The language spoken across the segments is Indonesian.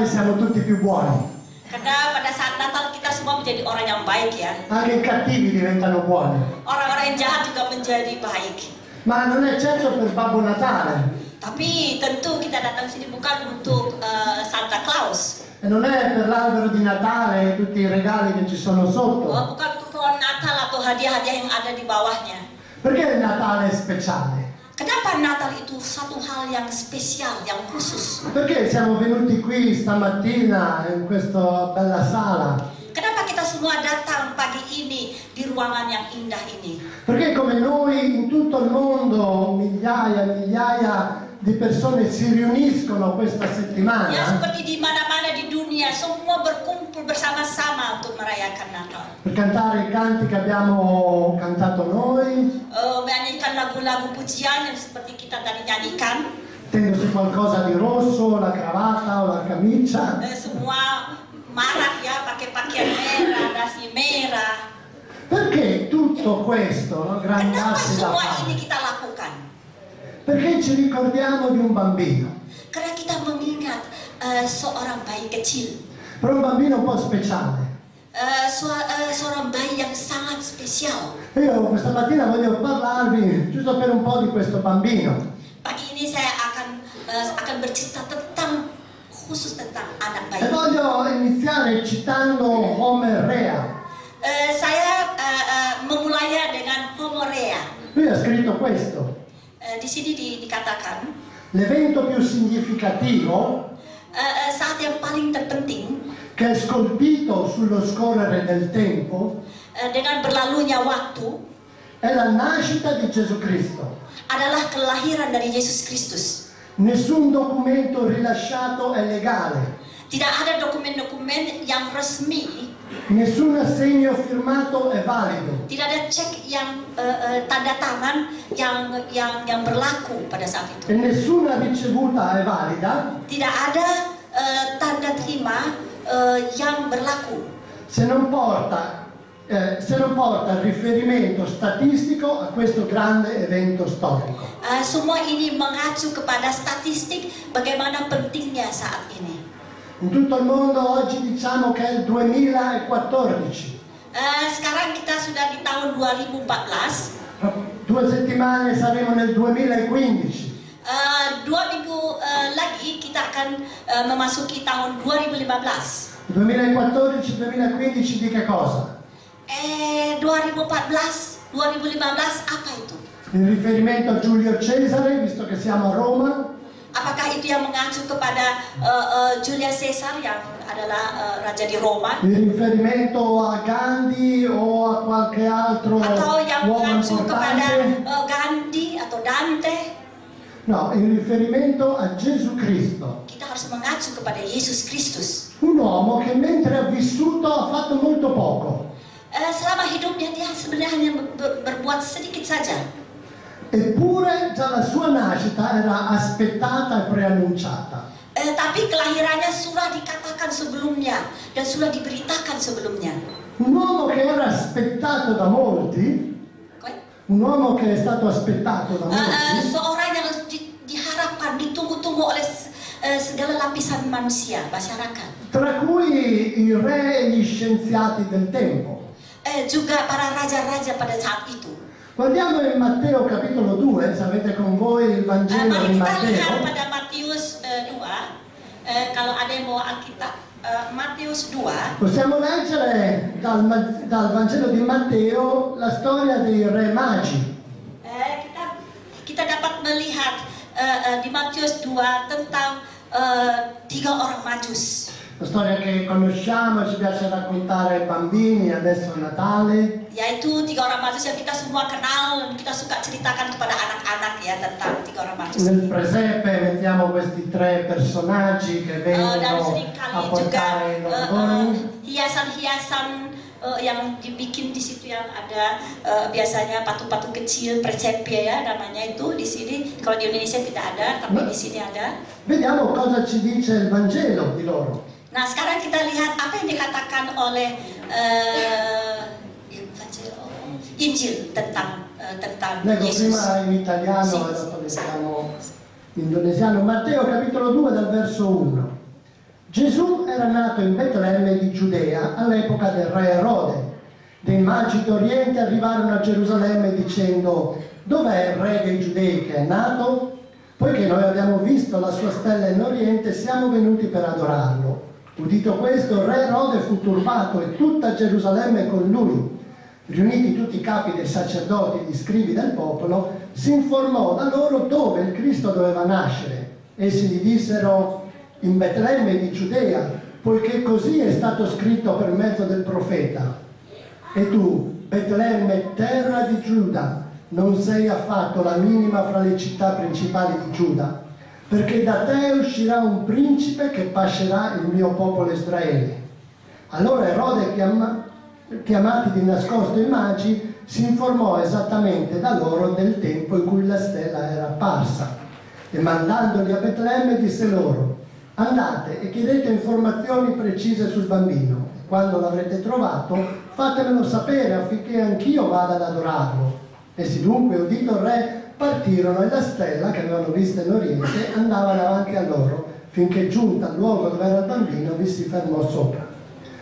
Natale siamo tutti più buoni. Karena pada saat Natal kita semua menjadi orang yang baik ya. Anche i cattivi diventano buoni. Orang-orang yang jahat juga menjadi baik. Ma non è certo per Babbo Natale. Tapi tentu kita datang sini bukan untuk Santa Claus. E non è per l'albero di Natale e tutti i regali che ci sono sotto. Bukan untuk pohon Natal atau hadiah-hadiah yang ada di bawahnya. Perché il Natale è speciale? Kenapa Natal itu satu hal yang spesial, yang khusus? Perché siamo venuti qui stamattina in questa bella sala? Kenapa kita semua datang pagi ini di ruangan yang indah ini? Perché come noi in tutto il mondo migliaia e migliaia di persone si riuniscono questa Ya settimana seperti di mana-mana di dunia semua berkumpul bersama-sama untuk merayakan Natal. per cantare i canti che abbiamo cantato noi. Menyanyikan lagu-lagu pujian yang seperti kita tadi nyanyikan. Tendosi qualcosa di rosso, la cravatta o la camicia. Semua marak ya, pakai pakaian merah, dasi merah. Perché tutto questo, no? Kenapa Grandarsi da semua fare? ini kita lakukan? Perché ci ricordiamo di un bambino, Karena kita mengingat seorang bayi kecil, però un bambino un po' speciale. seorang bayi yang sangat spesial. Io questa mattina voglio parlarvi giusto per un po' di questo bambino. Pagi ini saya akan bercerita tentang khusus tentang anak E bayi. voglio iniziare citando Homer Rea. Saya memulainya dengan Homo Rea. Lui ha scritto questo: Di sini dikatakan l'evento più significativo saat yang paling terpenting che è scolpito sullo scorrere del tempo dengan berlalunya waktu è la nascita di Gesù Cristo. adalah kelahiran dari Yesus Kristus. Nessun documento rilasciato è legale, Tidak ada dokumen-dokumen yang resmi, nessun assegno firmato è valido. tidak ada cek yang tanda tangan yang berlaku pada saat E itu. nessuna ricevuta è valida Tidak ada tanda terima yang berlaku se non porta riferimento statistico a questo grande evento storico. Semua ini mengacu kepada statistik bagaimana pentingnya saat ini. In tutto il mondo oggi diciamo che è il 2014. Sekarang kita sudah di tahun 2014. Tra 2 settimane saremo nel 2015. 2 minggu lagi kita akan memasuki tahun 2015. 2014-2015 di che cosa? 2014, 2015 apa itu? In riferimento a Giulio Cesare, visto che siamo a Roma, Apakah itu yang mengacu kepada Julius Caesar yang adalah raja di Roma? in riferimento a Gandhi o a qualche altro Atau yang uomo mengacu kepada importante? Gandhi atau Dante? No, in riferimento a Gesù Cristo, Kita harus mengacu kepada Yesus Kristus. un uomo che mentre ha vissuto ha fatto molto poco, Selama hidupnya dia sebenarnya hanya berbuat sedikit saja. eppure già la sua nascita era aspettata e preannunciata. Tapi kelahirannya sudah dikatakan sebelumnya dan sudah diberitakan sebelumnya. Un uomo che era aspettato da molti, un uomo che è stato aspettato da molti, Seorang yang diharapkan, ditunggu-tunggu oleh segala lapisan manusia, masyarakat. tra cui i re e gli scienziati del tempo. Juga para raja-raja pada saat itu. Guardiamo in Matteo capitolo 2, se avete con voi il Vangelo Mari di kita lihat Matteo. pada Matius 2. Kalau ada yang bawa Alkitab, Matius 2. Possiamo leggere dal Vangelo di Matteo la storia dei re magi. Kita dapat melihat di Matius 2 tentang 3 orang majus. La storia che conosciamo e ci piace raccontare ai bambini, adesso è Natale. Yaitu 3 orang majus yang kita semua kenal dan kita suka ceritakan kepada anak-anak ya tentang 3 orang majus. Nel presepe mettiamo questi 3 personaggi che Dan vengono a seringkali juga portare i loro. hiasan-hiasan yang dibikin di situ yang ada biasanya patung-patung kecil presepe ya namanya itu di sini. Kalau di Indonesia tidak ada, tapi di sini ada. Vediamo cosa ci dice il Vangelo di loro. Nah sekarang kita lihat apa yang dikatakan oleh Injil tentang Leggo Yesus. prima in italiano e dopo leggiamo in indonesiano. Matteo capitolo 2 dal verso 1. Gesù era nato in Betlemme di Giudea all'epoca del re Erode. Dei magi d'Oriente arrivarono a Gerusalemme dicendo: dov'è il re dei Giudei che è nato? Poiché noi abbiamo visto la sua stella in Oriente, siamo venuti per adorarlo. Udito questo, il re Erode fu turbato e tutta Gerusalemme con lui. Riuniti tutti i capi dei sacerdoti e gli scribi del popolo, si informò da loro dove il Cristo doveva nascere. Essi gli dissero: in Betlemme di Giudea, poiché così è stato scritto per mezzo del profeta. E tu, Betlemme, terra di Giuda, non sei affatto la minima fra le città principali di Giuda, perché da te uscirà un principe che pascerà il mio popolo Israele. Allora Erode, chiamati di nascosto i magi, si informò esattamente da loro del tempo in cui la stella era apparsa. E mandandoli a Betlemme disse loro: andate e chiedete informazioni precise sul bambino. E quando l'avrete trovato, fatemelo sapere affinché anch'io vada ad adorarlo. Essi dunque, udito il re, partirono e la stella che avevano vista in Oriente andava davanti a loro, finché giunta al luogo dove era il bambino vi si fermò sopra.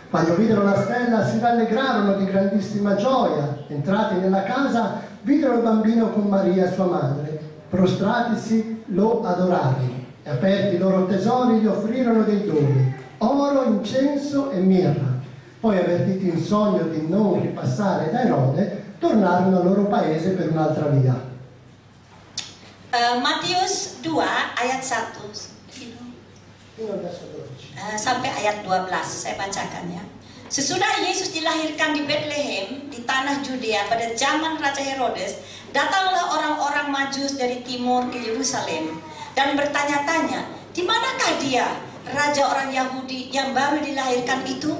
Quando videro la stella si rallegrarono di grandissima gioia. Entrati nella casa, videro il bambino con Maria sua madre. Prostratisi lo adorarono. E aperti i loro tesori gli offrirono dei doni: oro, incenso e mirra. Poi, avvertiti in sogno di non ripassare da Erode, tornarono al loro paese per un'altra via. Matius 2 ayat 1 Fino al verso 12. sampai ayat 12 saya bacakan ya. Sesudah Yesus dilahirkan di Bethlehem di tanah Judea pada zaman Raja Herodes, datanglah orang-orang Majus dari timur ke Yerusalem dan bertanya-tanya, di manakah dia, raja orang Yahudi yang baru dilahirkan itu?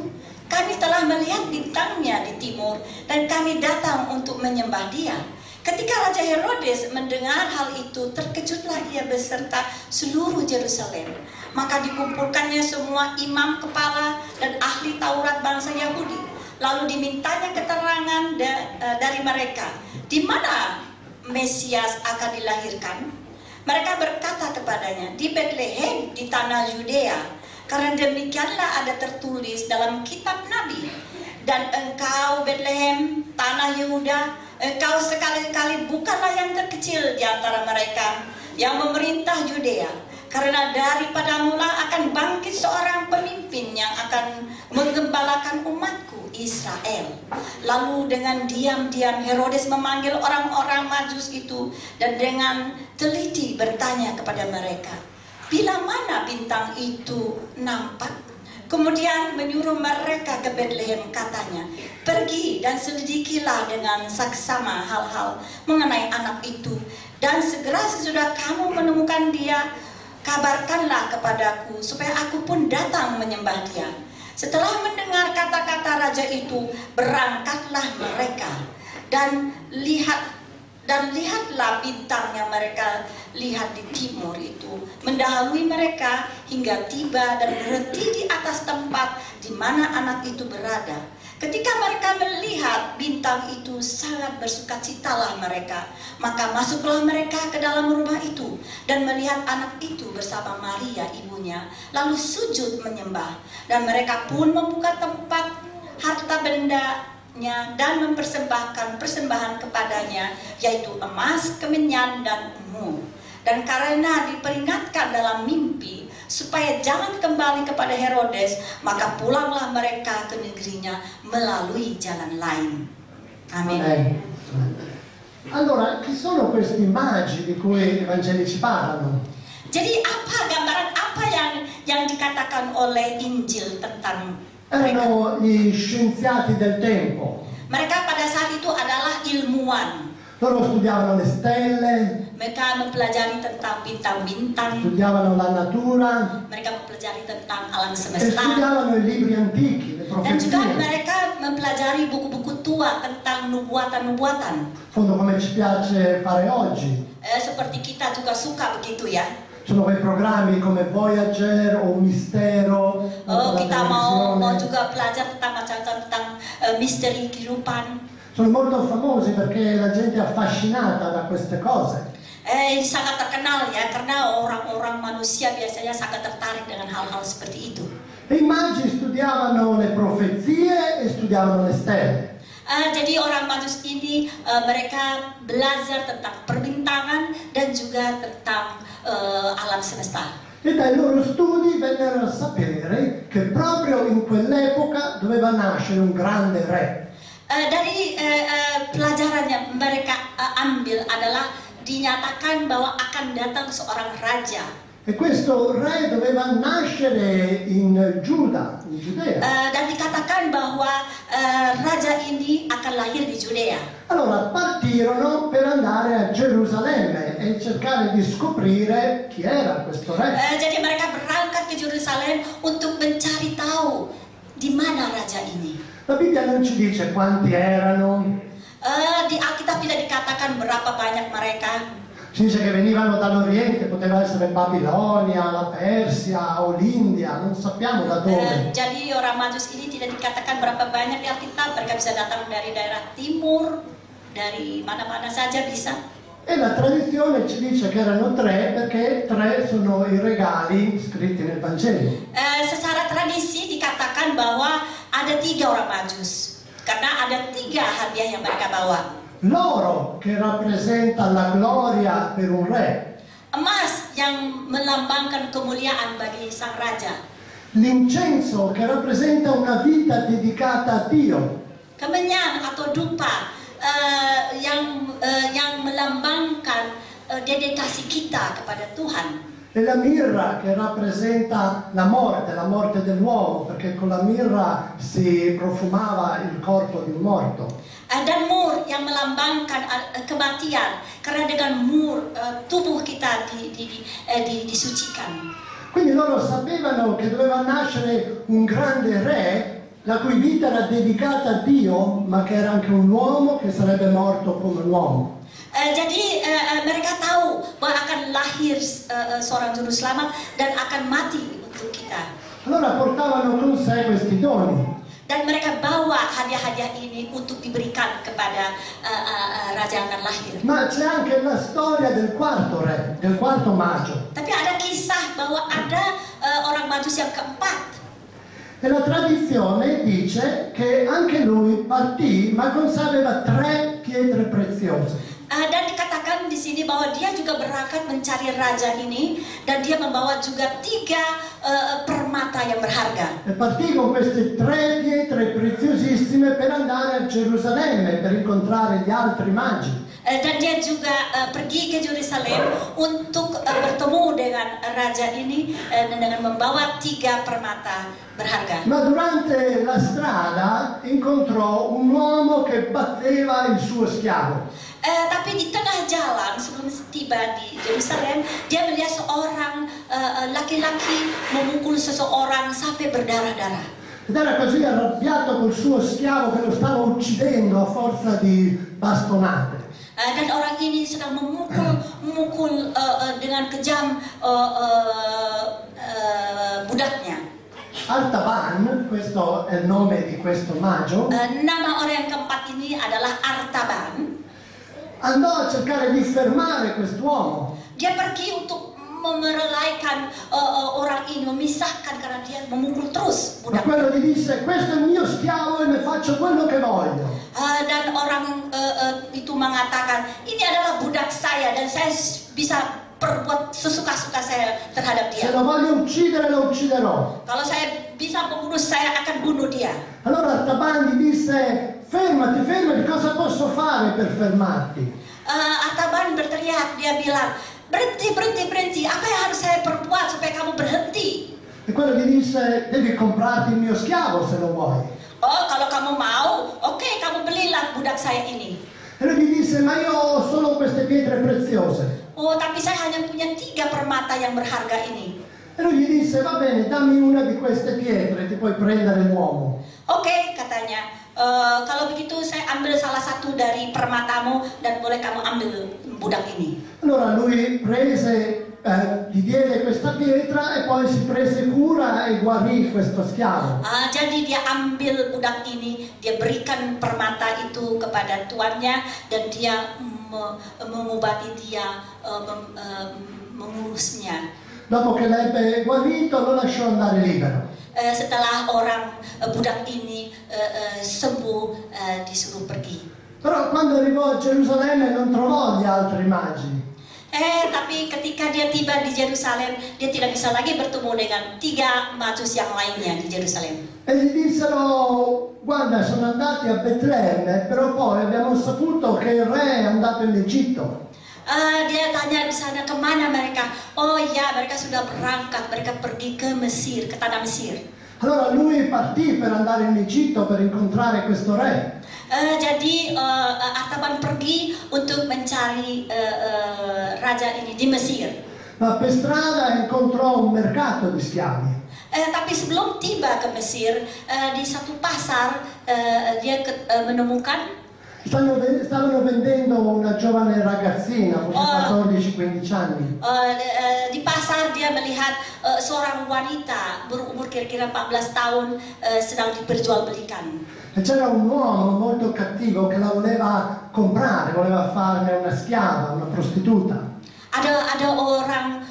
Kami telah melihat bintangnya di timur dan kami datang untuk menyembah dia. Ketika Raja Herodes mendengar hal itu, terkejutlah ia beserta seluruh Yerusalem. Maka dikumpulkannya semua imam kepala dan ahli Taurat bangsa Yahudi. Lalu dimintanya keterangan dari mereka, di mana Mesias akan dilahirkan? Mereka berkata kepadanya, di Bethlehem di tanah Yudea. Karena demikianlah ada tertulis dalam kitab Nabi. Dan engkau Bethlehem, tanah Yehuda, engkau sekali-kali bukanlah yang terkecil di antara mereka yang memerintah Yudea. Karena daripadamulah akan bangkit seorang pemimpin yang akan menggembalakan umatku Israel. Lalu dengan diam-diam Herodes memanggil orang-orang Majus itu dan dengan teliti bertanya kepada mereka, bila mana bintang itu nampak? Kemudian menyuruh mereka ke Bethlehem, katanya, pergi dan selidikilah dengan saksama hal-hal mengenai anak itu. Dan segera sesudah kamu menemukan dia, kabarkanlah kepadaku supaya aku pun datang menyembah dia. Setelah mendengar kata-kata raja itu, berangkatlah mereka dan lihatlah bintang yang mereka lihat di timur itu mendahului mereka hingga tiba dan berhenti di atas tempat di mana anak itu berada. Ketika mereka melihat bintang itu, sangat bersukacitalah mereka. Maka masuklah mereka ke dalam rumah itu dan melihat anak itu bersama Maria ibunya, lalu sujud menyembah. Dan mereka pun membuka tempat harta benda dan mempersembahkan persembahan kepadanya, yaitu emas, kemenyan, dan ungu. Dan karena diperingatkan dalam mimpi supaya jangan kembali kepada Herodes, maka pulanglah mereka ke negerinya melalui jalan lain. Amin. Allora, chi sono questi magi di cui i Vangeli ci parlano? Jadi apa gambaran apa yang dikatakan oleh Injil tentang mereka? Erano gli scienziati del tempo. Mereka pada saat itu adalah ilmuwan. Loro studiavano le stelle, Mereka mempelajari tentang bintang-bintang. studiavano la natura Mereka mempelajari tentang alam e semesta. studiavano i libri antichi, le Dan juga profezie. mereka mempelajari buku-buku tua tentang nubuatan-nubuatan. In fondo come ci piace fare oggi. Seperti kita juga suka begitu ya. Sono quei programmi come Voyager o Mistero, Kita mau juga belajar tentang macam-macam tentang misteri kehidupan. Sono molto famosi perché la gente è affascinata da queste cose. Sangat terkenal ya, karena orang-orang manusia biasanya sangat tertarik dengan hal-hal seperti itu. E i magi studiavano le profezie e studiavano le stelle. Jadi orang Majus ini mereka belajar tentang perbintangan dan juga tentang alam semesta. E dai loro studi vennero a sapere che proprio in quell'epoca doveva nascere un grande re. Dari pelajaran yang mereka ambil adalah dinyatakan bahwa akan datang seorang raja. E questo re doveva nascere in Giuda, in Giudea. Dan dikatakan bahwa raja ini akan lahir di Judea. Allora partirono per andare a Gerusalemme e cercare di scoprire chi era questo re. Jadi mereka berangkat ke Yerusalem untuk mencari tahu di mana raja ini. La Bibbia non ci dice quanti erano, Di Alkitab tidak dikatakan berapa banyak mereka. ci dice che venivano dall'Oriente, poteva essere Babilonia, la Persia o l'India, non sappiamo da dove. Jadi orang Majus ini tidak dikatakan berapa banyak di Alkitab. Mereka bisa datang dari daerah timur, dari mana-mana saja bisa. E la tradizione ci dice che erano tre perché tre sono i regali scritti nel Vangelo. Secara tradisi dikatakan bahwa ada 3 orang Majus karena ada 3 hadiah yang mereka bawa. L'oro che rappresenta la gloria per un re, Emas yang melambangkan kemuliaan bagi sang raja. l'incenso che rappresenta una vita dedicata a Dio, Kemenyan atau dupa yang melambangkan dedikasi kita kepada Tuhan. e la mirra che rappresenta la morte dell'uomo, perché con la mirra si profumava il corpo di un morto. Dan mur yang melambangkan kematian, karena dengan mur tubuh kita disucikan. Quindi loro sapevano che doveva nascere un grande re, la cui vita era dedicata a Dio, ma che era anche un uomo che sarebbe morto come un uomo. Jadi mereka tahu bahwa akan lahir seorang juru selamat dan akan mati untuk kita. Allora portavano con sé questi doni. Dan mereka bawa hadiah-hadiah ini untuk diberikan kepada raja yang akan lahir. Ma c'è anche la storia del quarto re, del quarto magio. Tapi ada kisah bahwa ada orang Majus yang keempat. E la tradizione dice che anche lui partì, ma con sé aveva 3 pietre preziose. Dan dikatakan di sini bahwa dia juga berangkat mencari raja ini dan dia membawa juga 3 permata yang berharga. E partì con queste 3 pietre preziosissime per andare a Gerusalemme, per incontrare gli altri magi. Dan dia juga pergi ke Yerusalem untuk bertemu dengan raja ini dengan membawa 3 permata berharga. Ma durante la strada incontrò un uomo che batteva il suo schiavo. Tapi di tengah jalan sebelum tiba di Yerusalem, dia melihat seorang laki-laki memukul seseorang sampai berdarah-darah. Ed era così arrabbiato col suo schiavo che lo stava uccidendo a forza di bastonate. Dan orang ini sedang memukul dengan kejam budaknya. Artaban, questo è il nome di questo magio, Nama orang yang keempat ini adalah Artaban. andò a cercare di fermare quest'uomo. Dia pergi untuk merelaikan orang ini, memisahkan karena dia memukul terus Ma budak. quello gli disse: questo è il mio schiavo e ne faccio quello che voglio. Dan orang itu mengatakan, ini adalah budak saya dan saya bisa perbuat sesuka-suka saya terhadap Se dia. lo voglio uccidere lo ucciderò. Kalau saya bisa membunuh, saya akan bunuh dia. Allora Artaban gli disse: fermati, fermati, cosa posso fare per fermarti? Artaban berteriak, dia bilang, berhenti, berhenti, berhenti. Apa yang harus saya perbuat supaya kamu berhenti? E quello gli disse: devi comprarti il mio schiavo se lo vuoi. Oh, kalau kamu mau, oke, kamu belilah budak saya ini. E lui gli disse: ma io ho solo queste pietre preziose. Oh, tapi saya hanya punya 3 permata yang berharga ini. E lui gli disse: va bene, dammi una di queste pietre, ti puoi prendere l'uomo. Oke, katanya. Kalau begitu saya ambil salah satu dari permatamu dan boleh kamu ambil budak ini. Allora lui prese, gli diede questa pietra e poi si prese cura e guarì questo schiavo. Jadi dia ambil budak ini, dia berikan permata itu kepada tuannya dan dia mengobati dia, mengurusnya. Dopo che l'ebbe guarito lo lasciò andare libero. Setelah orang budak ini sembuh, disuruh pergi. Però quando arrivò a Gerusalemme non trovò gli altri magi. Tapi ketika dia tiba di Yerusalem, dia tidak bisa lagi bertemu dengan 3 majus yang lainnya di Yerusalem. E gli dissero, guarda, sono andati a Betlemme, però poi abbiamo saputo che il re è andato in Egitto. Dia tanya di sana kemana mereka. Oh iya, mereka sudah berangkat, mereka pergi ke Mesir, ke tanah Mesir. Allora lui partì per andare in Egitto per incontrare questo re. Jadi Artaban pergi untuk mencari raja ini di Mesir. Ma per strada incontrò un mercato di schiavi. Tapi sebelum tiba ke Mesir, di satu pasar dia menemukan Stavano vendendo una giovane ragazzina, forse 14-15 anni. Di pasar dia melihat seorang wanita berumur kira-kira 14 tahun sedang diperjualbelikan. E c'era un uomo molto cattivo che la voleva comprare, voleva farne una schiava, una prostituta. Ada orang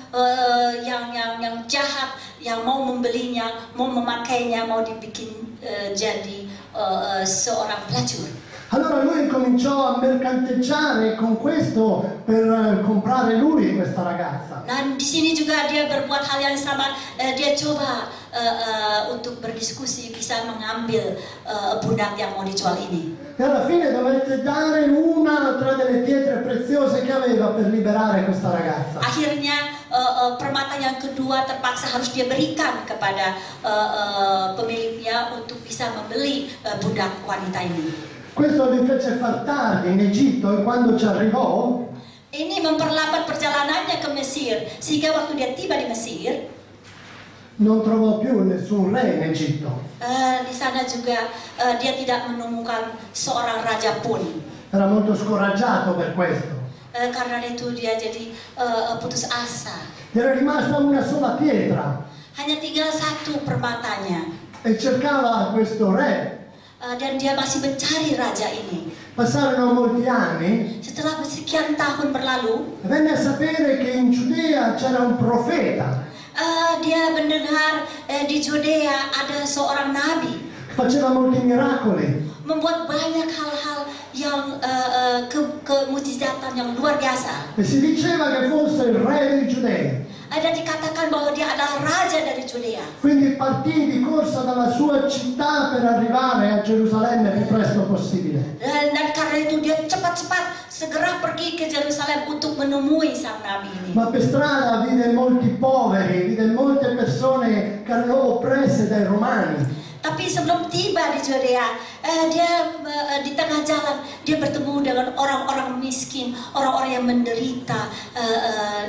yang jahat yang mau membelinya, mau memakainya, mau dibikin jadi seorang pelacur. Allora lui incominciò a mercanteggiare con questo per comprare lui questa ragazza. Dan di sini juga dia berbuat hal yang sama. Dia coba untuk berdiskusi bisa mengambil budak yang mau dijual ini. E alla fine dovette dare una tra delle pietre preziose che aveva per liberare questa ragazza. Akhirnya permata yang kedua terpaksa harus dia berikan kepada pemiliknya untuk bisa membeli budak wanita ini. Questo li fece far tardi in Egitto e quando ci arrivò Ini memperlambat perjalanannya ke Mesir, sehingga waktu dia tiba di Mesir, non trovò più nessun re in Egitto. di sana juga dia tidak menemukan seorang raja pun. Era molto scoraggiato per questo. Karena itu dia jadi putus asa. Gli era rimasta una sola pietra Hanya tinggal satu permatanya. e cercava questo re. Dan dia masih mencari raja ini. Passarono molti anni Setelah sekian tahun berlalu, e venne a sapere che in Giudea c'era un profeta dia mendengar di Judea ada seorang nabi che faceva molti miracoli. membuat banyak hal-hal yang kemujizatan yang luar biasa. E si diceva che fosse il re dei Giudei. Dan dikatakan bahwa dia adalah raja dari Judea. Quindi partì di corsa dalla sua città per arrivare a Gerusalemme il più presto possibile. Dan karena itu dia cepat-cepat segera pergi ke Yerusalem untuk menemui sang nabi ini. Ma per strada vide molti poveri, vide molte persone che erano oppresse dai romani. Tapi sebelum tiba di Judea, dia di tengah jalan dia bertemu dengan orang-orang miskin, orang-orang yang menderita,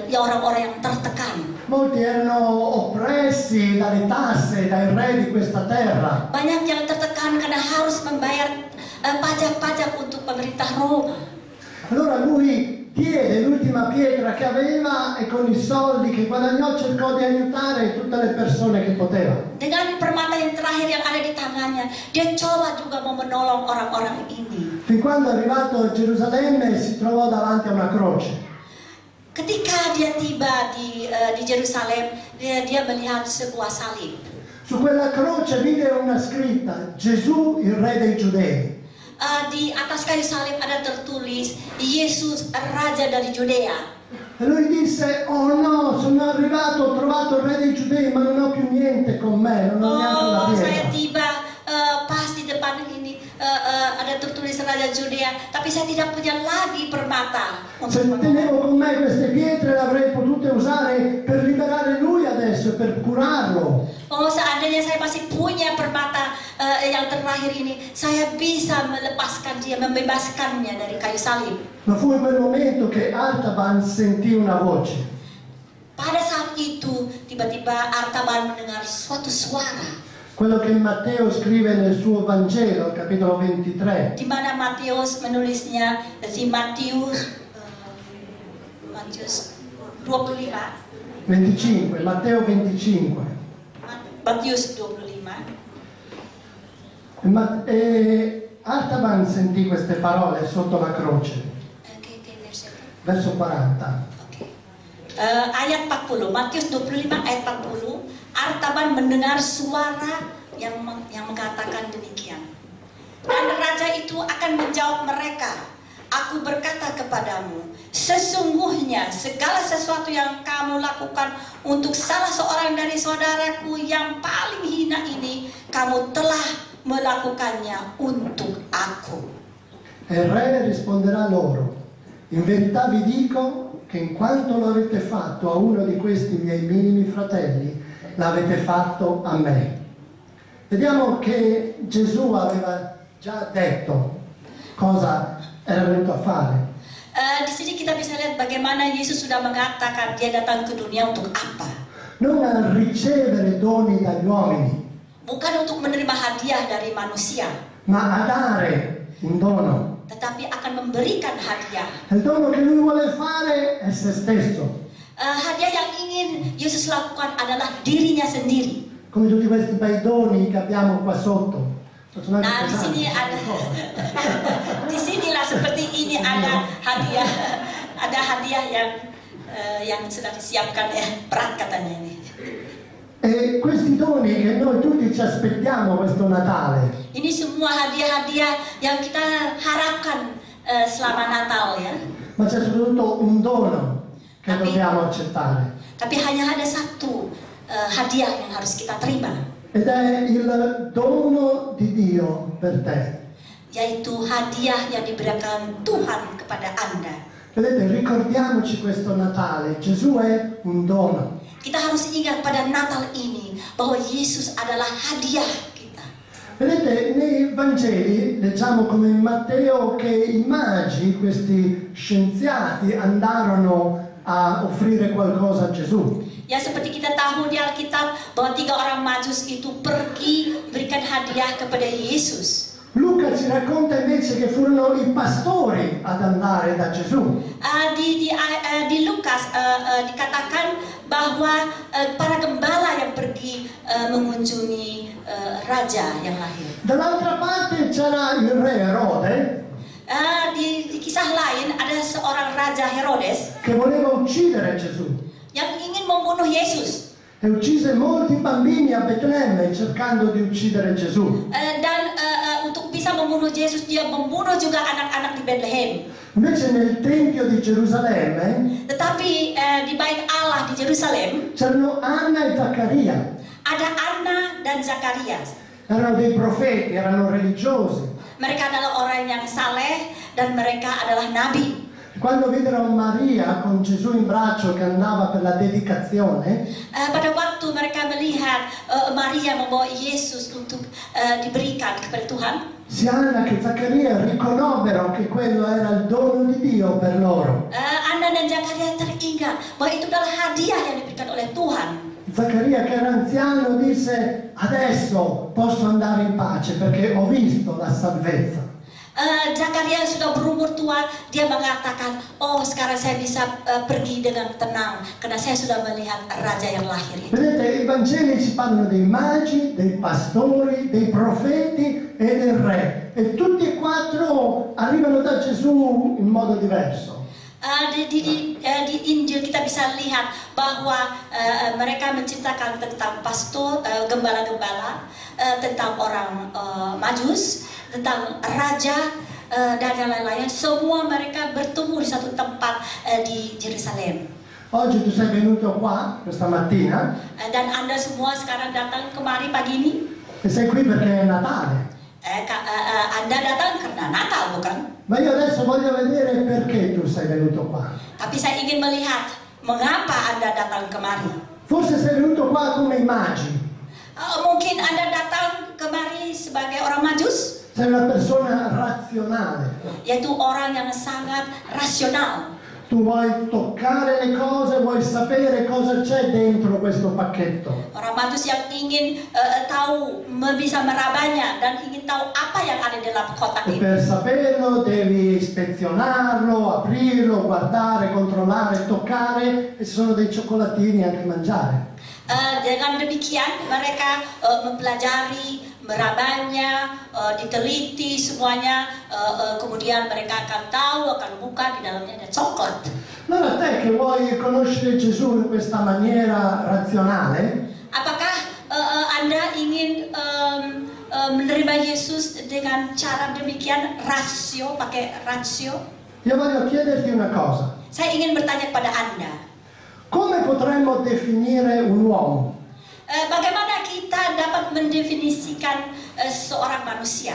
orang-orang yang tertekan. Molti erano oppressi dalle tasse, dai re di questa terra. Banyak yang tertekan karena harus membayar pajak-pajak untuk pemerintah Roma. Allora lui diede l'ultima pietra che aveva e con i soldi che guadagnò cercò di aiutare tutte le persone che poteva. Dengan permata yang terakhir yang ada di tangannya, dia coba juga mau menolong orang-orang ini. Fin quando arrivato a Gerusalemme si trovò davanti a una croce. Ketika dia tiba di Yerusalem, dia melihat sebuah salib. Su quella croce vide una scritta: Gesù, il re dei Giudei. Di atas kayu salib ada tertulis Yesus Raja dari Judea. E lui disse: oh no, sono arrivato, ho trovato il re dei Giudei, ma non ho più niente con me, non ho neanche la Saya pietra. tiba pas di depan ini ada tertulis Raja Judea, tapi saya tidak punya lagi permata. Se tenevo con me queste pietre le avrei potute usare per liberare lui adesso e per curarlo. Oh, seandainya saya masih punya permata yang terakhir ini, saya bisa melepaskan dia, membebaskannya dari kayu salib. Ma fu in quel momento che Artaban sentì una voce. Pada saat itu, tiba-tiba Artaban mendengar suatu suara. Quello che Matteo scrive nel suo Vangelo, capitolo 23. Di mana Matius menulisnya di Matius 25. 25, Matteo 25. Matius 25. E Artaban sentì queste parole sotto la croce, Che versetto? verso 40. Oke. ayat 40, Matius 25 ayat 40, Artaban mendengar suara yang mengatakan demikian. Dan raja itu akan menjawab mereka, aku berkata kepadamu, sesungguhnya segala sesuatu yang kamu lakukan untuk salah seorang dari saudaraku yang paling hina ini, kamu telah melakukannya untuk aku. E il re risponderà loro, in verità vi dico che in quanto lo avete fatto a uno di questi miei minimi fratelli, l'avete fatto a me. Vediamo che Gesù aveva già detto cosa era venuto a fare. Di sini kita bisa lihat bagaimana Yesus sudah mengatakan dia datang ke dunia untuk apa. Non a ricevere doni dagli uomini, Bukan untuk menerima hadiah dari manusia, ma a dare un dono. tetapi akan memberikan hadiah. Il dono che lui vuole fare è se stesso. Hadiah yang ingin Yesus lakukan adalah dirinya sendiri. Come tutti questi bei doni che abbiamo qua sotto. Sono anche Nah, di sini pesanti. ada, di sinilah seperti ini ada hadiah yang sudah disiapkan, berat katanya ini. E questi doni che noi tutti ci aspettiamo questo Natale, Ini semua hadiah-hadiah yang kita harapkan selama Natal ya. ma c'è soprattutto un dono che Amin. dobbiamo accettare. Tapi hanya ada satu hadiah yang harus kita terima, Ed è il dono di Dio per te. yaitu hadiah yang diberikan Tuhan kepada Anda. Vedete, ricordiamoci questo Natale, Gesù è un dono. Kita harus ingat pada Natal ini bahwa Yesus adalah hadiah kita. Vedete, nei Vangeli leggiamo come in Matteo che i magi, questi scienziati, andarono a offrire qualcosa a Gesù. Ya seperti kita tahu di Alkitab bahwa 3 orang majus itu pergi berikan hadiah kepada Yesus. Luca ci racconta invece che furono i pastori ad andare da Gesù. Di Lukas dikatakan bahwa para gembala yang pergi mengunjungi raja yang lahir. Dall'altra parte c'era il re Erode Di kisah lain ada seorang raja Herodes che voleva uccidere Gesù yang ingin membunuh Yesus. e uccise molti bambini a Betlemme cercando di uccidere Gesù. Dan untuk bisa membunuh Yesus, dia membunuh juga anak-anak di Bethlehem. Invece nel Tempio di Gerusalemme Tetapi di bait Allah di Yerusalem c'erano Anna e Zaccaria. ada Anna dan Zakarias. Erano dei profeti, erano religiosi. Mereka adalah orang yang saleh dan mereka adalah nabi. Quando videro Maria con Gesù in braccio che andava per la dedicazione, Pada waktu mereka melihat Maria membawa Yesus untuk diberikan kepada Tuhan, sia Anna che Zaccaria riconobbero che quello era il dono di Dio per loro. Anna dan Zakaria teringat bahwa itu adalah hadiah yang diberikan oleh Tuhan. Zaccaria, che era anziano, disse: adesso posso andare in pace perché ho visto la salvezza. Zakaria sudah berumur tua, dia mengatakan, oh sekarang saya bisa pergi dengan tenang karena saya sudah melihat raja yang lahir itu. Vedete, i Vangeli ci parlano dei magi, dei pastori, dei profeti e del re, e tutti e quattro arrivano da Gesù in modo diverso. Di Injil kita bisa lihat bahwa mereka menceritakan tentang pastor, gembala-gembala, tentang orang majus, tentang raja, dan yang lain-lain. Semua mereka bertemu di satu tempat di Yerusalem. Oggi tu sei venuto qua questa mattina Dan Anda semua sekarang datang kemari pagi ini. e sei qui perché è Natale. Anda datang karena Natal, bukan? Ma io adesso voglio vedere perché tu sei venuto qua. Tapi saya ingin melihat mengapa Anda datang kemari. Forse sei venuto qua come i magi. Mungkin Anda datang kemari sebagai orang majus, Sei una persona razionale. yaitu orang yang sangat rasional. Tu vuoi toccare le cose, vuoi sapere cosa c'è dentro questo pacchetto. Orang majus yang ingin tahu, bisa merabanya dan ingin tahu apa yang ada dalam kotak E ini. per saperlo devi ispezionarlo, aprirlo, guardare, controllare, toccare, e ci sono dei cioccolatini anche mangiare. Dengan demikian mereka mempelajari, merabanya, diteliti semuanya, kemudian mereka akan tahu, akan buka, di dalamnya ada coklat. Allora te è che vuoi conoscere Gesù in questa maniera razionale? Apakah Anda ingin menerima Yesus dengan cara demikian rasio, pakai rasio? Io voglio chiederti una cosa. Saya ingin bertanya kepada Anda, Come potremmo definire un uomo? bagaimana kita dapat mendefinisikan seorang manusia?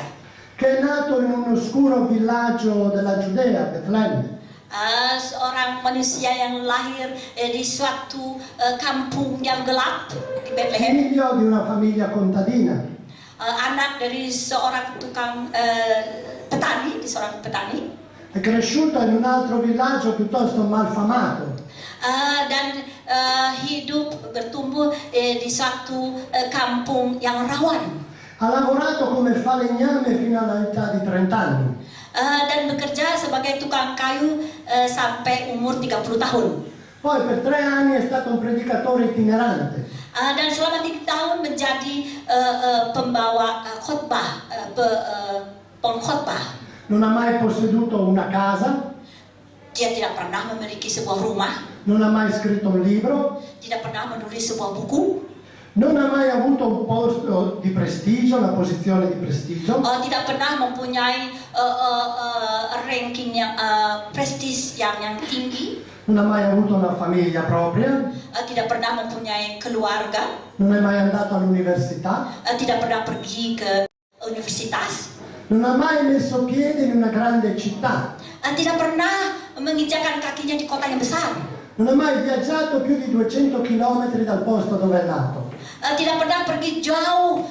Che è nato in un oscuro villaggio della Giudea, Betlemme, Seorang manusia yang lahir di suatu kampung yang gelap di Bethlehem, figlio di una famiglia contadina, anak dari seorang tukang petani, di seorang petani, è cresciuto in un altro villaggio piuttosto malfamato, dan hidup bertumbuh di suatu kampung yang rawan, ha lavorato come falegname fino all'età di 30 anni, dan bekerja sebagai tukang kayu sampai umur 30 tahun. poi per 3 anni è stato un predicatore itinerante, Dan selama 3 tahun menjadi pembawa khotbah, pengkhotbah. non ha mai posseduto una casa, Dia tidak pernah memiliki sebuah rumah, non ha mai scritto un libro, tidak pernah menulis sebuah buku, non ha mai avuto un posto di prestigio, una posizione di prestigio, tidak pernah mempunyai ranking yang prestis yang tinggi, non ha mai avuto una famiglia propria, tidak pernah mempunyai keluarga, non è mai andato all'università, tidak pernah pergi ke universitas, non ha mai messo piede in una grande città, tidak pernah menginjakan kakinya di kota yang besar, non ha mai viaggiato più di 200 km dal posto dove è nato. tidak pernah pergi jauh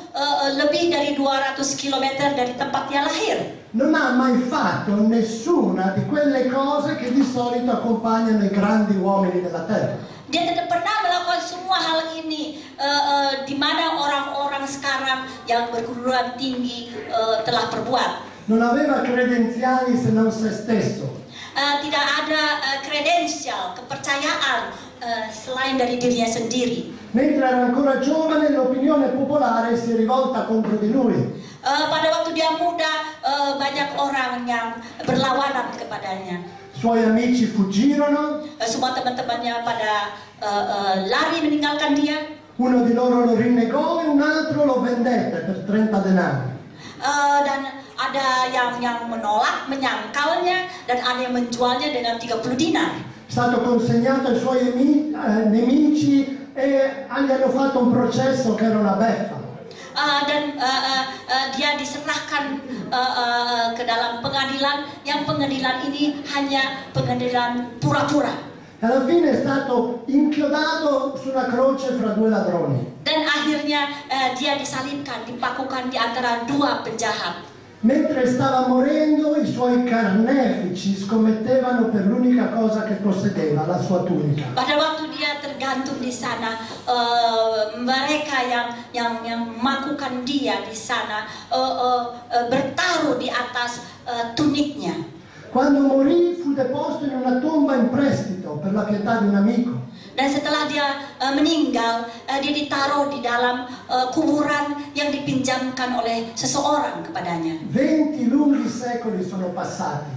lebih dari 200 km dari tempat dia lahir. Non ha mai fatto nessuna di quelle cose che di solito accompagnano i grandi uomini della terra. Dia tidak pernah melakukan semua hal ini di mana orang-orang sekarang yang berkedudukan tinggi telah perbuat. Non aveva credenziali se non se stesso. Tidak ada kredensial, kepercayaan selain dari dirinya sendiri. Mentre era ancora giovane, l'opinione popolare si è rivolta contro di lui. Pada waktu dia muda, banyak orang yang berlawanan kepadanya. Suoi amici fuggirono, Semua teman-temannya pada lari meninggalkan dia. uno di loro lo rinnegò e un altro lo vendette per 30 denari. Dan ada yang menolak, menyangkalnya, dan ada yang menjualnya dengan 30 dinar. È stato consegnato ai suoi nemici e gli hanno fatto un processo che era una beffa. Dan dia diserahkan ke dalam pengadilan, yang pengadilan ini hanya pengadilan pura-pura. E alla fine è stato inchiodato su una croce fra due ladroni. Dan akhirnya dia disalibkan, dipakukan di antara dua penjahat. Mentre stava morendo, i suoi carnefici scommettevano per l'unica cosa che possedeva, la sua tunica. Pada waktu dia tergantung di sana, mereka yang memakukan dia di sana bertaruh di atas tuniknya. Quando morì fu deposto in una tomba in prestito per la pietà di un amico. Dan setelah dia meninggal, dia ditaruh di dalam kuburan yang dipinjamkan oleh seseorang kepadanya. 20 lunghi secoli sono passati.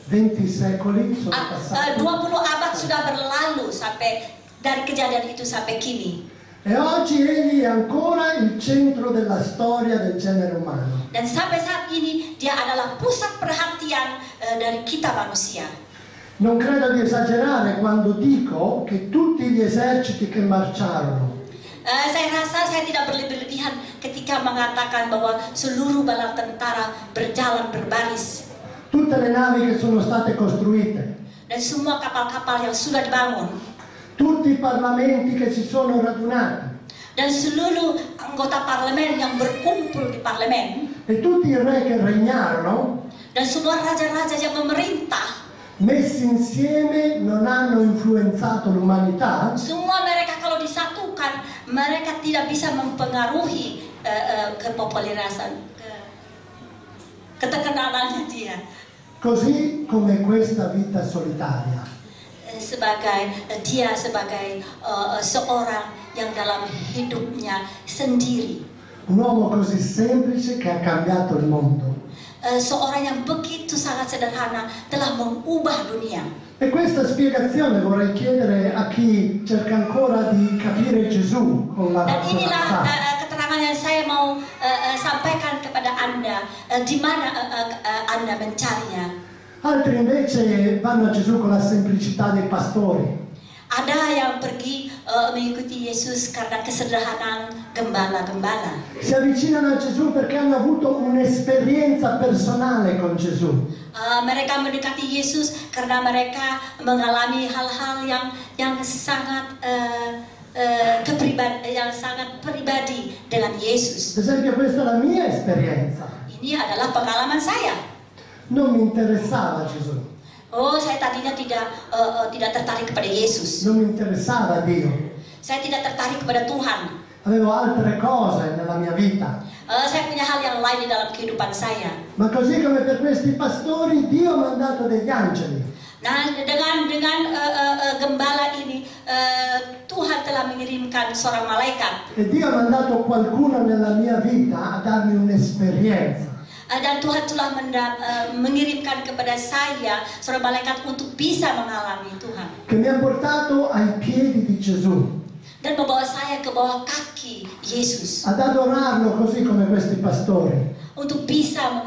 20 secoli sono passati. 20 abad sudah berlalu sampai dari kejadian itu sampai kini. E oggi egli è ancora il centro della storia del genere umano. Dan sampai saat ini dia adalah pusat perhatian dari kita manusia. Non credo di esagerare quando dico che tutti gli eserciti che marciarono, Saya rasa saya tidak berlebihan ketika mengatakan bahwa seluruh bala tentara berjalan berbaris, tutte le navi che sono state costruite, dan semua kapal-kapal yang sudah dibangun, tutti i parlamenti che si sono radunati dan seluruh anggota parlemen yang berkumpul di parlemen, e tutti i re che regnarono, dan semua raja-raja yang memerintah, messi insieme non hanno influenzato l'umanità, semua mereka kalau disatukan, mereka tidak bisa mempengaruhi kepopularisan, keterkenalannya dia. così come questa vita solitaria. Dia sebagai seorang yang dalam hidupnya sendiri. Un uomo così semplice che ha cambiato il mondo. seorang yang begitu sangat sederhana telah mengubah dunia. E questa spiegazione vorrei chiedere a chi cerca ancora di capire Gesù con la Dan inilah razionalità. keterangan yang saya mau sampaikan kepada Anda, di mana Anda mencarinya. Altri invece vanno a Gesù con la semplicità dei pastori. Ada yang pergi mengikuti Yesus karena kesederhanaan gembala-gembala. Si avvicinano a Gesù perché hanno avuto un'esperienza personale con Gesù. Mereka mendekati Yesus karena mereka mengalami hal-hal yang sangat pribadi dengan Yesus. Ad esempio, questa è la mia esperienza. Ini adalah pengalaman saya. Non mi interessava Gesù, Oh, saya tadinya tidak tertarik kepada Yesus. non mi interessava Dio. Saya tidak tertarik kepada Tuhan. Avevo altre cose nella mia vita. Saya punya hal yang lain di dalam kehidupan saya. Ma così come per questi pastori, Dio ha mandato degli angeli. Nah, dengan gembala ini, Tuhan telah mengirimkan seorang malaikat. E Dio ha mandato qualcuno nella mia vita a darmi un'esperienza. Dan Tuhan telah mengirimkan kepada saya seorang malaikat untuk bisa mengalami Tuhan. Che mi ha portato ai piedi di Gesù. Dan membawa saya ke bawah kaki Yesus. Ad adorarlo così come questi pastori. Untuk bisa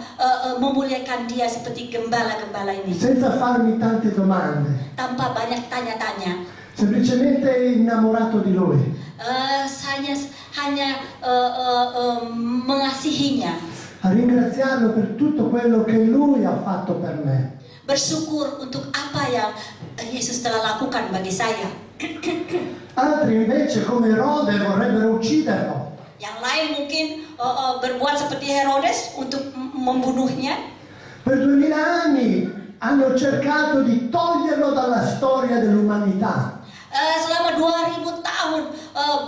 memuliakan dia seperti gembala-gembala ini. Senza farmi tante domande. Tanpa banyak tanya-tanya. Semplicemente innamorato di Lui. Hanya mengasihinya. A ringraziarlo per tutto quello che Lui ha fatto per me. Bersyukur untuk apa yang Yesus telah lakukan bagi saya. Altri invece come Erode vorrebbero ucciderlo. Yang lain mungkin berbuat seperti Herodes untuk membunuhnya. Per 2000 anni hanno cercato di toglierlo dalla storia dell'umanità. Selama 2000 tahun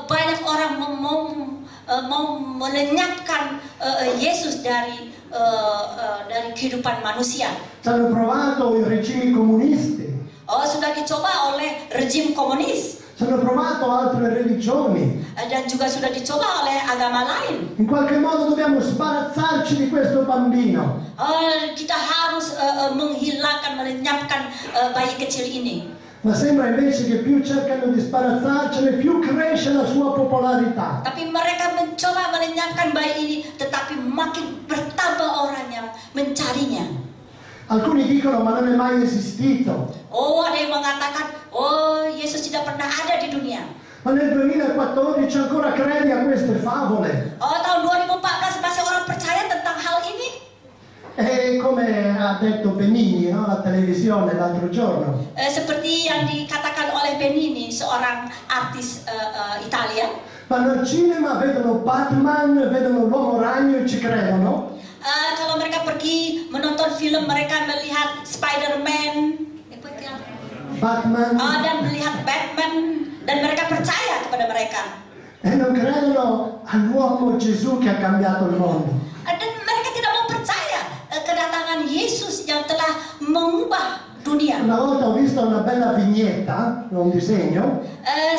banyak orang mau melenyapkan Yesus dari kehidupan manusia. Ci hanno provato i regimi comunisti, Sudah dicoba oleh rejim komunis. ci hanno provato altre religioni. Dan juga sudah dicoba oleh agama lain. In qualche modo dobbiamo sbarazzarci di questo bambino. Kita harus melenyapkan bayi kecil ini. Ma sembra invece che più cercano di sbarazzarcene, più cresce la sua popolarità. Tapi mereka mencoba melenyapkan bayi ini, tetapi makin bertambah orang yang mencarinya. Alcuni dicono ma non è mai esistito. Ada yang mengatakan, Yesus tidak pernah ada di dunia. Ma nel 2014 ancora credi a queste favole? Tahun 2014 masih orang percaya tentang hal ini? E come ha detto Benigni, no? La televisione l'altro giorno. Seperti yang dikatakan oleh Benigni, seorang artis Italia. Vanno al cinema, vedono Batman, vedono l'uomo ragno e ci credono. Kalau mereka pergi menonton film, mereka melihat Spider-Man, Batman. dan melihat Batman, dan mereka percaya kepada mereka. E non credono all'uomo Gesù che ha cambiato il mondo. Dan mereka tidak mau percaya kedatangan Yesus yang telah mengubah dunia. Una volta ho visto una bella vignetta, un disegno.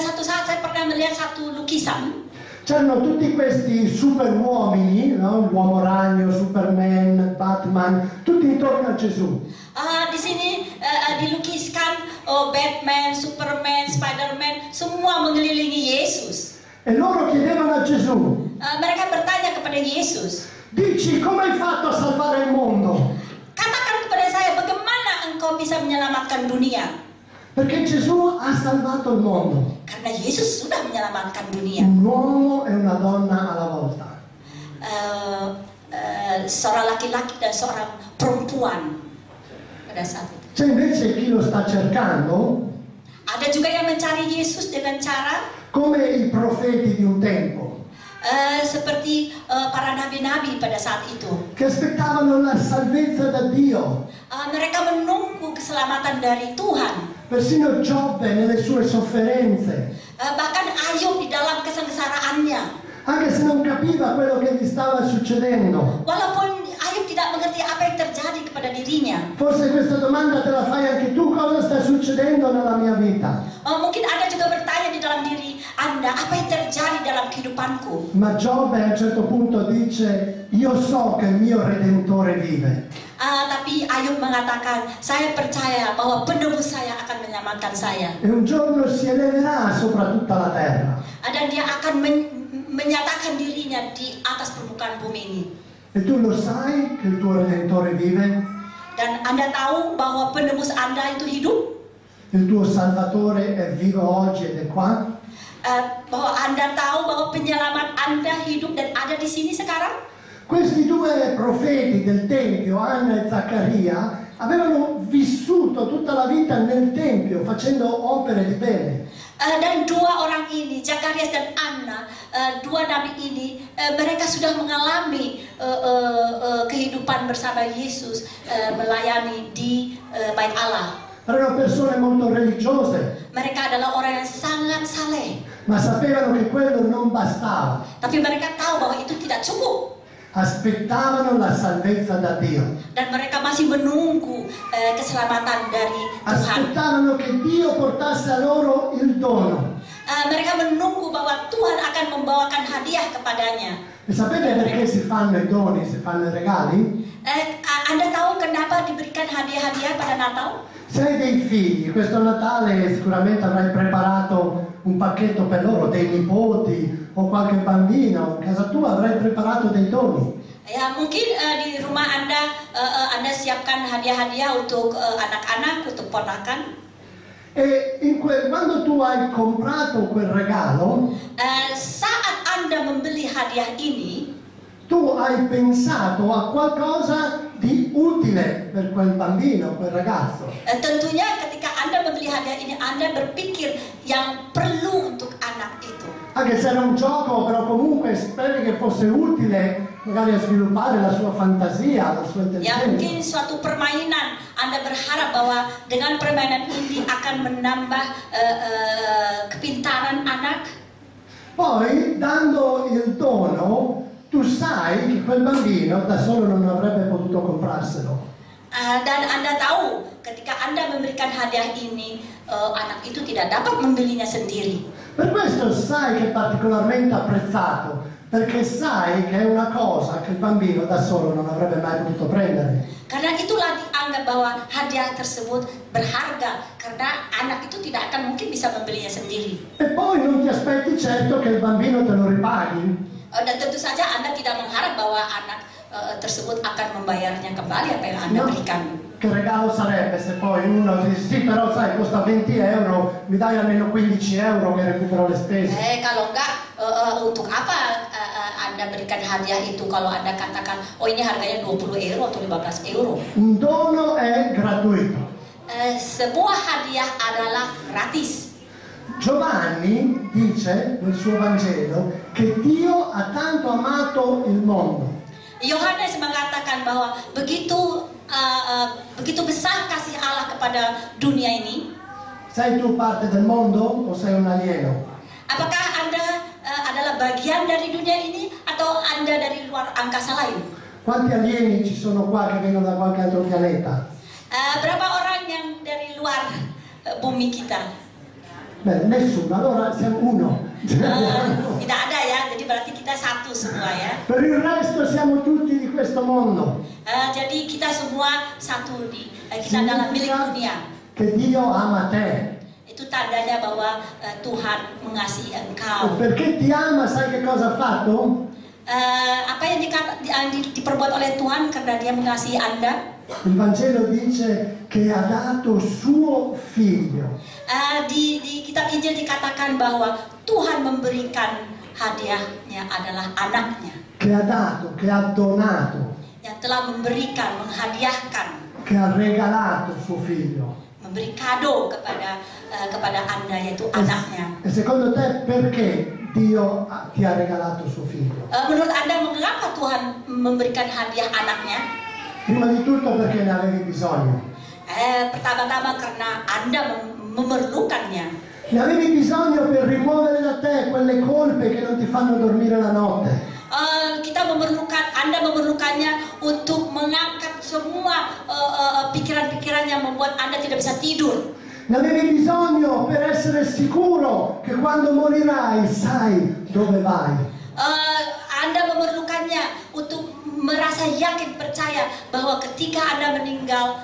Satu saat saya pernah melihat satu lukisan. C'erano tutti questi super uomini, no? L'uomo ragno, Superman, Batman, tutti intorno a Gesù. Di sini dilukiskan Batman, Superman, Spider-Man, semua mengelilingi Yesus. E loro chiedevano a Gesù, Mereka bertanya kepada Yesus, dici come hai fatto a salvare il mondo? katakan kepada saya bagaimana engkau bisa menyelamatkan dunia? Perché Gesù ha salvato il mondo. Karena Yesus sudah menyelamatkan dunia. Un uomo e una donna alla volta. Seorang laki-laki dan seorang perempuan pada saat itu. C'è invece chi lo sta cercando, Ada juga yang mencari Yesus dengan cara come i profeti di un tempo, seperti para nabi-nabi pada saat itu. che aspettavano la salvezza da Dio. Mereka menunggu keselamatan dari Tuhan. Persino Giobbe nelle sue sofferenze, Bahkan Ayub di dalam kesengsaraannya. anche se non capiva quello che gli stava succedendo. Walaupun Ayub tidak mengerti apa yang terjadi kepada dirinya. Forse questa domanda te la fai anche tu, cosa sta succedendo nella mia vita? Mungkin Anda juga bertanya di dalam diri Anda, apa yang terjadi dalam kehidupanku? Ma Giobbe a un certo punto dice, io so che il mio Redentore vive. Tapi Ayub mengatakan, saya percaya bahwa penebus saya akan menyelamatkan saya. E un giorno si eleverà sopra tutta la terra. Dan dia akan menyatakan dirinya di atas permukaan bumi ini. E tu lo sai che il tuo Redentore vive? Dan Anda tahu bahwa penebus Anda itu hidup? Il tuo Salvatore è vivo oggi ed è qua? Bahwa Anda tahu bahwa penyelamat Anda hidup dan ada di sini sekarang? Questi due profeti del Tempio, Anna e Zaccaria, avevano vissuto tutta la vita nel Tempio facendo opere di bene. Dan dua orang ini, Zakarias dan Anna, dua nabi ini, mereka sudah mengalami kehidupan bersama Yesus, melayani di bait Allah. Erano persone molto religiose, Mereka adalah orang yang sangat saleh, ma sapevano che quello non bastava. tapi mereka tahu bahwa itu tidak cukup. Aspettavano la salvezza da Dio. Dan mereka masih menunggu keselamatan dari Tuhan. Aspettavano che Dio portasse a loro il dono. Mereka menunggu bahwa Tuhan akan membawakan hadiah kepadanya. E sapete perché si fanno i doni, si fanno i regali? Anda tahu kenapa diberikan hadiah-hadiah pada Natal? Se hai dei figli, questo Natale sicuramente avrai preparato un pacchetto per loro, dei nipoti o qualche bambino, in casa tua avrai preparato dei doni. Ya mungkin di rumah Anda siapkan hadiah-hadiah untuk anak-anak, untuk ponakan. E quando tu hai comprato quel regalo, Saat Anda membeli hadiah ini, tu hai pensato a qualcosa di utile per quel bambino, quel ragazzo. tentunya ketika Anda membeli hadiah ini, Anda berpikir yang perlu untuk anak itu. Anche se era un gioco, però comunque speri che fosse utile magari a sviluppare la sua fantasia, la sua Ya mungkin intelligenza. suatu permainan, Anda berharap bahwa dengan permainan ini akan menambah kepintaran anak. Poi, dando il dono, tu sai che quel bambino da solo non avrebbe potuto comprarselo. Dan Anda tahu ketika Anda memberikan hadiah ini, anak itu tidak dapat membelinya sendiri. Per questo sai che è particolarmente apprezzato, perché sai che è una cosa che il bambino da solo non avrebbe mai potuto prendere. Karena itulah dianggap bahwa hadiah tersebut berharga, karena anak itu tidak akan mungkin bisa membelinya sendiri. E poi non ti aspetti certo che il bambino te lo ripaghi. Dan tentu saja Anda tidak mengharap bahwa anak tersebut akan membayarnya kembali apa yang Anda No. berikan. Che regalo sarebbe se poi uno dice sì però sai costa 20 euro, mi dai almeno 15 euro che recupero le spese. Kalau enggak, untuk apa Anda berikan hadiah itu kalau Anda katakan, oh ini harganya 20 euro atau 15 euro. Un dono è gratuito. Sebuah hadiah adalah gratis. Giovanni dice nel suo Vangelo che Dio ha tanto amato il mondo Yohanes mengatakan bahwa begitu besar kasih Allah kepada dunia ini. Sei tu parte del mondo o sei un alieno? Apakah Anda adalah bagian dari dunia ini atau Anda dari luar angkasa lain? Quanti alieni ci sono qua che vengono da qualche altro pianeta? Berapa orang yang dari luar bumi kita? Beh, nessuno, allora siamo uno. Tidak ada ya, jadi berarti kita satu semua ya. Per il resto siamo tutti di questo mondo. Jadi kita semua satu kita adalah milik dunia. Che Dio ama te. Itu tandanya bahwa Tuhan mengasihi E engkau. perché ti ama, sai che cosa ha fatto? Apa yang diperbuat oleh Tuhan karena Dia mengasihi Anda? Il Vangelo dice che ha dato suo figlio. Di kitab Injil dikatakan bahwa Tuhan memberikan hadiahnya adalah anaknya, Che ha dato, che ha donato, yang telah memberikan, menghadiahkan, che ha regalato suo figlio. memberi kado kepada Anda, yaitu anaknya. E secondo te perché Dio ti ha regalato suo figlio? Menurut Anda mengapa Tuhan memberikan hadiah anaknya? Prima di tutto perché ne avevi bisogno. Pertama-tama karena Anda memerlukannya. Ne avevi bisogno per rimuovere da te quelle colpe che non ti fanno dormire la notte. Anda memerlukannya untuk mengangkat semua pikiran-pikiran yang membuat Anda tidak bisa tidur. Ne avevi bisogno per essere sicuro che quando morirai sai dove vai. Anda memerlukannya untuk merasa yakin percaya bahwa ketika Anda meninggal,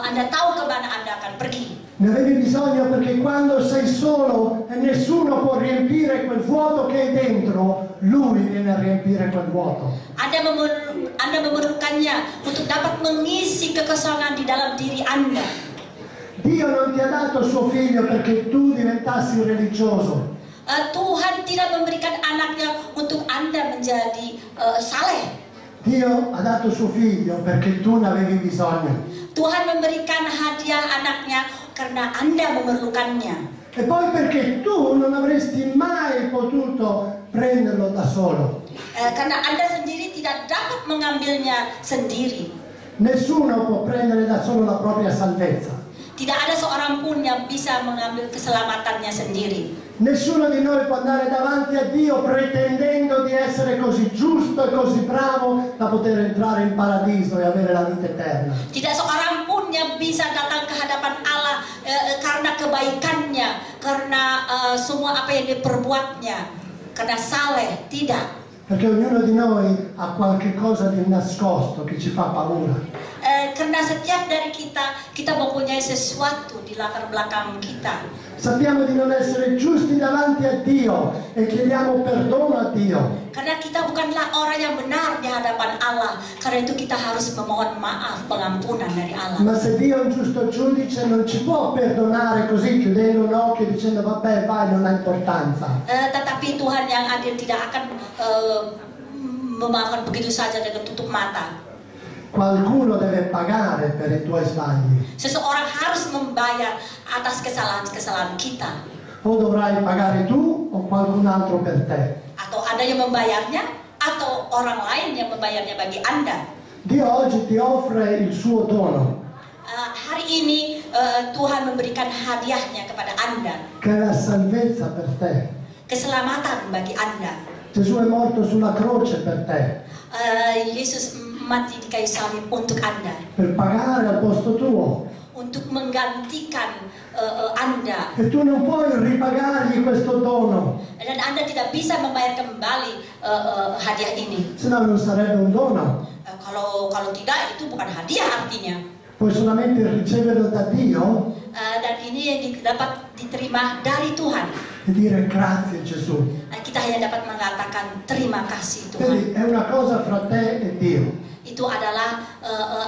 Anda tahu kemana Anda akan pergi. Ne avevi bisogno perché quando sei solo e nessuno può riempire quel vuoto che hai dentro, Lui viene a riempire quel vuoto. Anda memerlukannya untuk dapat mengisi kekosongan di dalam diri Anda. Dio non ti ha dato suo figlio perché tu diventassi religioso. Tuhan tidak memberikan anaknya untuk Anda menjadi saleh. Dio ha dato suo figlio perché tu ne avevi bisogno. Tuhan memberikan hadiah anaknya karena Anda memerlukannya. E poi perché tu non avresti mai potuto prenderlo da solo. Karena Anda sendiri tidak dapat mengambilnya sendiri. Nessuno può prendere da solo la propria salvezza. Tidak ada seorang pun yang bisa mengambil keselamatannya sendiri. Nessuno di noi può andare davanti a Dio pretendendo di essere così giusto e così bravo da poter entrare in paradiso e avere la vita eterna. Tidak seorang pun yang bisa datang ke hadapan Allah karena kebaikannya, karena semua apa yang diperbuatnya, karena saleh, tidak. Perché ognuno di noi ha qualche cosa di nascosto che ci fa paura. Karena setiap dari kita mempunyai sesuatu di latar belakang kita. Sappiamo di non essere giusti davanti a Dio e chiediamo perdono a Dio. Karena kita bukanlah orang yang benar di hadapan Allah. Karena itu kita harus memohon maaf, pengampunan dari Allah. Ma se Dio è un giusto giudice non ci può perdonare così chiudendo un occhio e dicendo vabbè vai, non ha importanza. Tetapi Tuhan yang adil tidak akan memaafkan begitu saja dengan tutup mata. Qualcuno deve pagare per i tuoi sbagli. Seseorang harus membayar atas kesalahan-kesalahan kita. O dovrai pagare tu o qualcun altro per te. Atau ada yang membayarnya, atau orang lain yang membayarnya bagi Anda. Dio oggi ti offre il suo dono, Hari ini Tuhan memberikan hadiahnya kepada Anda. che è la salvezza per te. Keselamatan bagi Anda. Gesù è morto sulla croce per te, Yesus mati di kayu salib untuk Anda. per pagare al posto tuo. Untuk menggantikan Anda. E tu non puoi ripagargli questo dono, Dan Anda tidak bisa membayar kembali hadiah ini. se no non sarebbe un dono. Kalau tidak, itu bukan hadiah artinya. Puoi solamente riceverlo da Dio Dan ini yang dapat diterima dari Tuhan. e dire grazie Gesù. Kita hanya dapat mengatakan terima kasih Tuhan. Vedi, è una cosa fra te e Dio. Itu adalah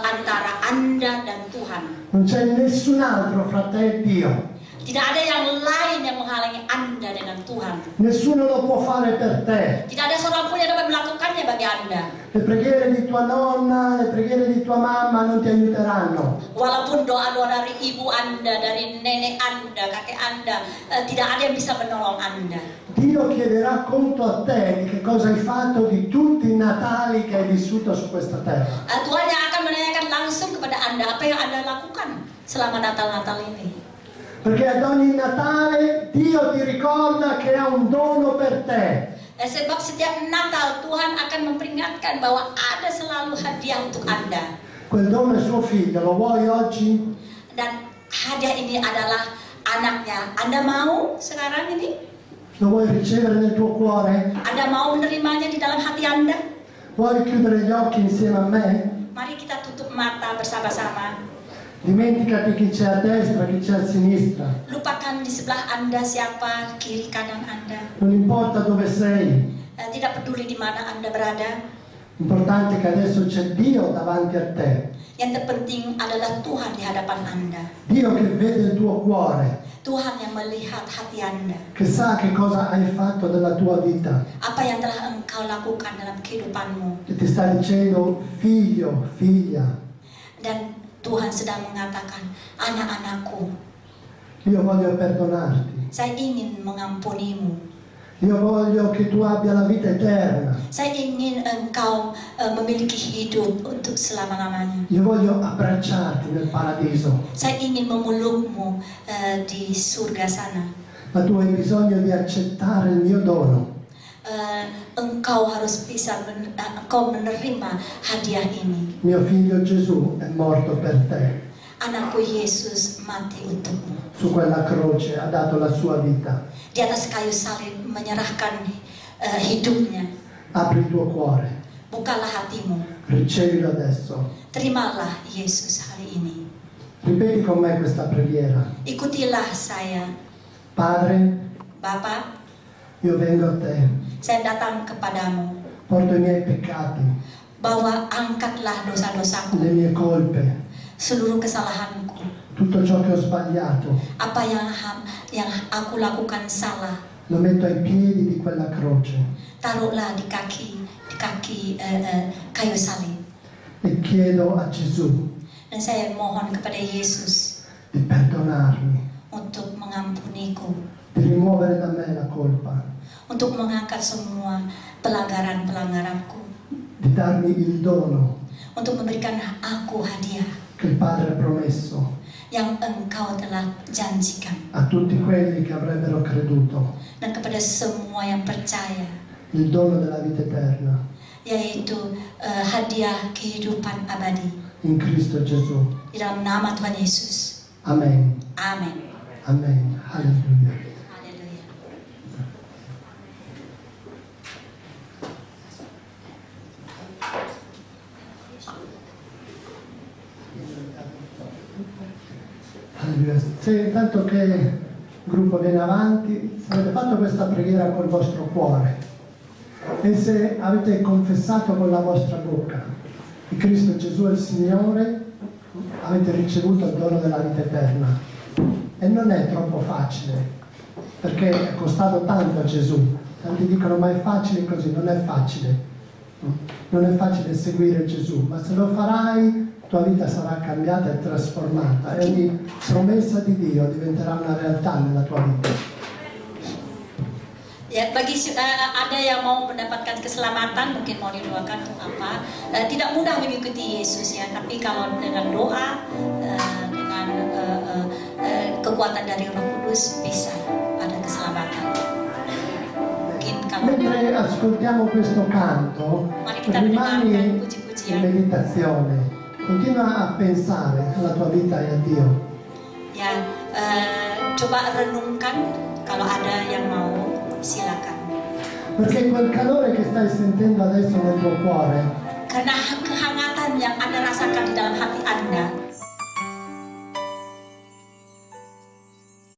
antara Anda dan Tuhan. Non c'è nessun altro fra te e Dio. Tidak ada yang lain yang menghalangi Anda dengan Tuhan. Nessuno lo può fare per te. Tidak ada seorang pun yang dapat melakukannya bagi Anda. Le preghiere di tua nonna, le preghiere di tua mamma non ti aiuteranno. Walaupun doa-doa dari ibu Anda, dari nenek Anda, kakek Anda, tidak ada yang bisa menolong Anda. Dio chiederà conto a te di che cosa hai fatto di tutti i Natali che hai vissuto su questa terra. Tuhan yang akan menanyakan langsung kepada Anda apa yang Anda lakukan selama Natal-Natal ini. Perché ad ogni Natale Dio ti ricorda che ha un dono per te. Sebab setiap Natal Tuhan akan memperingatkan bahwa ada selalu hadiah untuk Anda. Quel dono è suo figlio, lo vuoi oggi? Dan hadiah ini adalah anaknya. Anda mau sekarang ini? Lo vuoi ricevere nel tuo cuore? Anda mau menerimanya di dalam hati Anda? Vuoi chiudere gli occhi insieme a me? Mari kita tutup mata bersama-sama. Dimenticati chi c'è a destra, chi c'è a sinistra. Lupakan di sebelah Anda siapa, kiri kanan Anda. Non importa dove sei. Tidak peduli di mana Anda berada. L'importante è che adesso c'è Dio davanti a te. Yang terpenting adalah Tuhan di hadapan Anda. Dio che vede il tuo cuore, Tuhan yang melihat hati Anda. che sa che cosa hai fatto della tua vita. Apa yang telah engkau lakukan dalam kehidupanmu. E ti sta dicendo, figlio, figlia, Dan Tuhan sedang mengatakan, anak-anakku, io voglio perdonarti. saya ingin mengampunimu. Io voglio che tu abbia la vita eterna. Saya ingin engkau memiliki hidup untuk selama-lamanya. Io voglio abbracciarti nel paradiso. Saya ingin memelukmu di surga sana. Ma tu hai bisogno di accettare il mio dono. Engkau harus bisa engkau menerima hadiah ini. Mio figlio Gesù è morto per te. anakku Yesus mati untukmu. Su quella croce ha dato la sua vita. Di atas kayu salib menyerahkan hidupnya. Apri il tuo cuore, Bukalah hatimu. ricevilo adesso. Terimalah Yesus hari ini. Ripeti con me questa preghiera. Ikutilah saya. Padre, Bapa, io vengo a te, saya datang kepadamu. porto i miei peccati, Bahwa angkatlah dosa-dosaku, le mie colpe, seluruh kesalahanku. tutto ciò che ho sbagliato, Apa yang aku lakukan salah, lo metto ai piedi di quella croce taruhlah di kaki kayu salib. e chiedo a Gesù Dan saya mohon kepada Yesus di perdonarmi, untuk mengampuniku, di rimuovere da me la colpa, untuk mengangkat semua pelanggaran-pelanggaranku, di darmi il dono untuk memberikan aku hadiah che il Padre ha promesso yang Engkau telah janjikan, a tutti quelli che avrebbero creduto, dan kepada semua yang percaya, il dono della vita eterna yaitu hadiah kehidupan abadi in Cristo Gesù. di dalam nama Tuhan Yesus. Amen. Amin. Amen. Alleluia. Haleluya. Alleluia. Se intanto che il gruppo viene avanti, se avete fatto questa preghiera col vostro cuore e se avete confessato con la vostra bocca che Cristo Gesù è il Signore, avete ricevuto il dono della vita eterna. E non è troppo facile, perché è costato tanto a Gesù. Tanti dicono ma è facile così, non è facile. Non è facile seguire Gesù, ma se lo farai tua vita sarà cambiata e trasformata e ogni promessa di Dio diventerà una realtà nella tua vita. Ya, bagi ada yang mau mendapatkan keselamatan, mungkin mau didoakan untuk apa? Tidak mudah mengikuti Yesus ya, tapi kalau dengan doa, dengan kekuatan dari Roh Kudus bisa ada keselamatan. Mungkin kalau Mentre ascoltiamo questo canto, Mari kita rimani mendengarkan in puji-pujian. meditazione, continua a pensare alla tua vita e a Dio. Ya, coba renungkan, kalau ada yang mau silakan. Perché quel calore che stai sentendo adesso nel tuo cuore Karena kehangatan yang Anda rasakan di dalam hati Anda